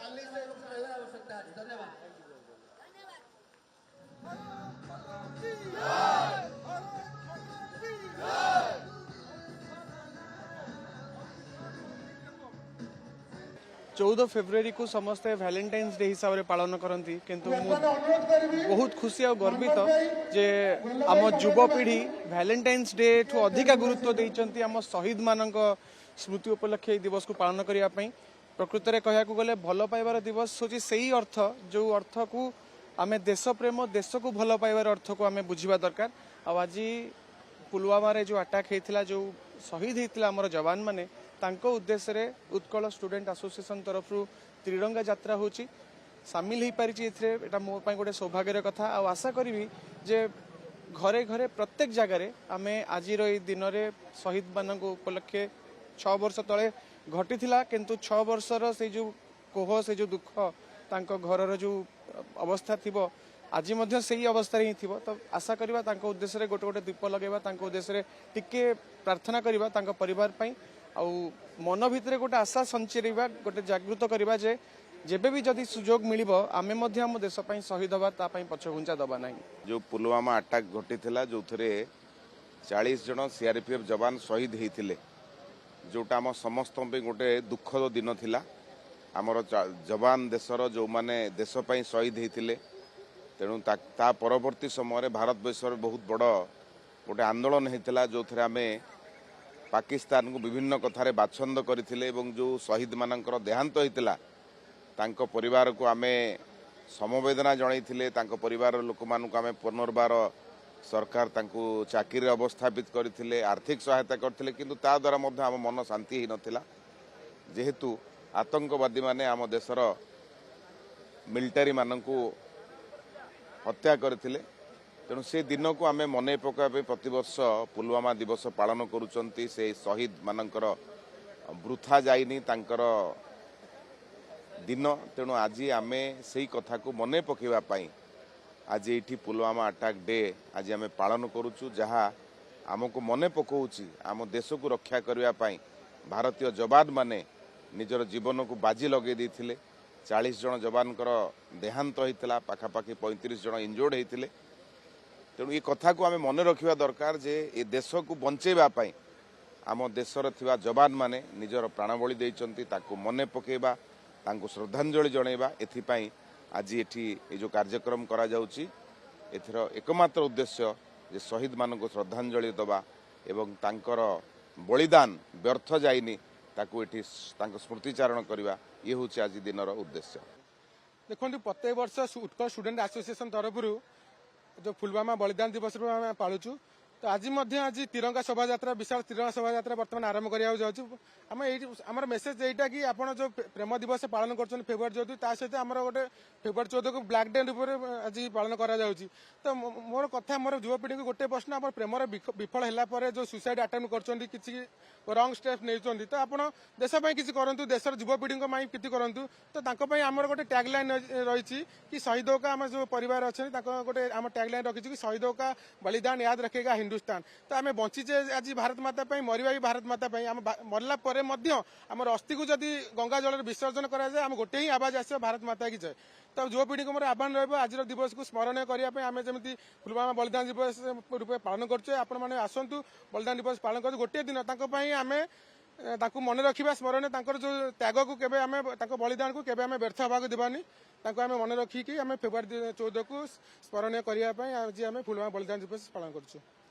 आवश्यकता है। धन्यवाद। 14 फेब्रुआरी को समस्ते वैलेंटाइन्स डे हिसाब से पालन करती किंतु बहुत खुशी और गर्वित जे आम युवपीढ़ी वैलेंटाइन्स डे ठू अधिक गुरुत्व देइचंती आम शहीद मानक स्मृति उपलक्षे दिवस को पालन करने प्रकृत में कहया गले भल पाइबार दिवस हूँ से अर्थ जो अर्थ को आम देश प्रेम देश को भल पाइबार अर्थ को आम बुझा दरकार आज पुलवामा रे जो अटैक होता जो शहीद होता आम जवान मैंने तांको उद्देश्य रे उत्कल स्टूडेंट एसोसिएशन तरफ त्रिरंगा यात्रा होची सामिल हो पारिछि एटा मो पई गोटे सौभाग्यर कथा आ आशा करी जे घरे घरे प्रत्येक जगार आम आज दिन रे शहीद मान उपलक्षे 6 वर्ष तले घटी किंतु 6 वर्षर से जो कोह से जो दुख तांको घरर जो अवस्था थिबो आज मध्य सही अवस्था ही थी तो आशा करवा तांको उद्देश्य रे गोटे गोटे दीप लगेबा तांको उद्देश्य रे टिके प्रार्थना करवा तांको परिवार पई आउ मन भितर गोटे आशा संचेरवा गोटे जागृत करवा जे जेबे भी जदि सुजोग मिलिबो आमे मध्य हम देश पई शहीद हवा ता पई पछघुंचा दबा नाही। जो पुलवामा अटैक घटी थिला जो थरे 40 जन सीआरपीएफ जवान शहीद हेतिले जोटा हम समस्त पे गोटे दुखद दिन थिला हमर जवान देशर जो माने देश पई शहीद हेतिले तेणु ता परवर्ती समय भारत वर्ष बहुत बड़ गोटे आंदोलन होता जो थे आम पाकिस्तान को विभिन्न कथार बाछंद करथिले एवं जो शहीद मानकर देहांत होता तांको परिवार को आम समवेदना जनइथिले तांको परिवार लोक मानक आम पुनर्बार सरकार तांको चाकरी अवस्थापित करथिले आर्थिक सहायता करथिले किंतु ता द्वारा मध्य आम मन शांति ही नथिला जेहेतु आतंकवादी माने आम देशर मिलिटारी मानकू हत्या करथिले तेणु से दिन को आम मन पकाइबे प्रतिवर्ष पुलवामा दिवस पालन करुचंती से शहीद मानकर वृथा जाइनी तांकर दिन तेणु आज आम से कथा को मन पकेवा पाई आज ये पुलवामा अटैक डे आज आम पालन करुचु जहाँ आमको मन पकाउछि आम देश को रक्षा करने पाई भारतीय जवान माने निजर जीवन को बाजी लगे देथिले 40 जन जवान देहांत होता पाखापाखि 35 जन इंजोर्ड होते तेणु ये कथा को आम मन रखा दरकार जे ए देश को बंचेबा आम देशर थिबा जवान माने निजर प्राणबली देइचंती ताको मन पकेबा तांको श्रद्धांजलि जणेबा एथिपाई आज एठी ए जो कार्यक्रम करा जाउची एथर एकमात्र उद्देश्य जे शहीद मानको श्रद्धांजलि दबा एवं तांकर बलिदान व्यर्थ जाइनी ताको एठी तांको स्मृतिचारण करबा ये हूँ आज दिन उद्देश्य। देखो प्रत्येक वर्ष उत्कल स्टूडेंट एसोसिएशन तरफ जो पुलवामा बलिदान दिवस पालुचु तो आज तिरंगा शोभा यात्रा विशाल तिरंगा शोभा यात्रा बर्तमान आरंभ करमर मेसेज यहीटा कि आप जो प्रेम दिवस पालन कर फेब्रुआरी 14 ता सहित आम गोटे फेब्रुआरी 14 को ब्लैक डे रूप आज पालन करा तो मोर कथा मोर युवपीढ़ी को गोटे प्रश्न आप प्रेम विफल है जो सुसाइड अटेम्प्ट कर किसी रंग स्टेप नहीं तो आप देशपाई किसी करूँ देशर युवपीढ़ी किसी करूँ तो आमर गोटे टैगलाइन रही कि शहीदों का आम जो परिवार अच्छा गोटे आम टैगलाइन रखी कि शहीदों का बलिदान याद रखेगा हिंदुस्तान तो आम बंचीचे आज भारत माता मरवा भी भारत माता मरला आमर अस्थि को जदि गंगा जल विसर्जन कराए आम गोटे ही आवाज आस भारत माता की जय तो युवपीढ़ी को मोर आह्वान रहा आज दिवस को स्मरणीय करने आम जमी पुलवामा बलिदान दिवस रूप पालन करते आसतु बलिदान दिवस पालन कर गोटे दिन आम मन रखा स्मरण जो त्याग को केबे आम बलिदान को केबे आम व्यर्थ हवा देवानी आम मन रखिकी आम फेब्रुआरी 14 को स्मरणीय करने आज आम पुलवामा बलिदान दिवस पालन कर।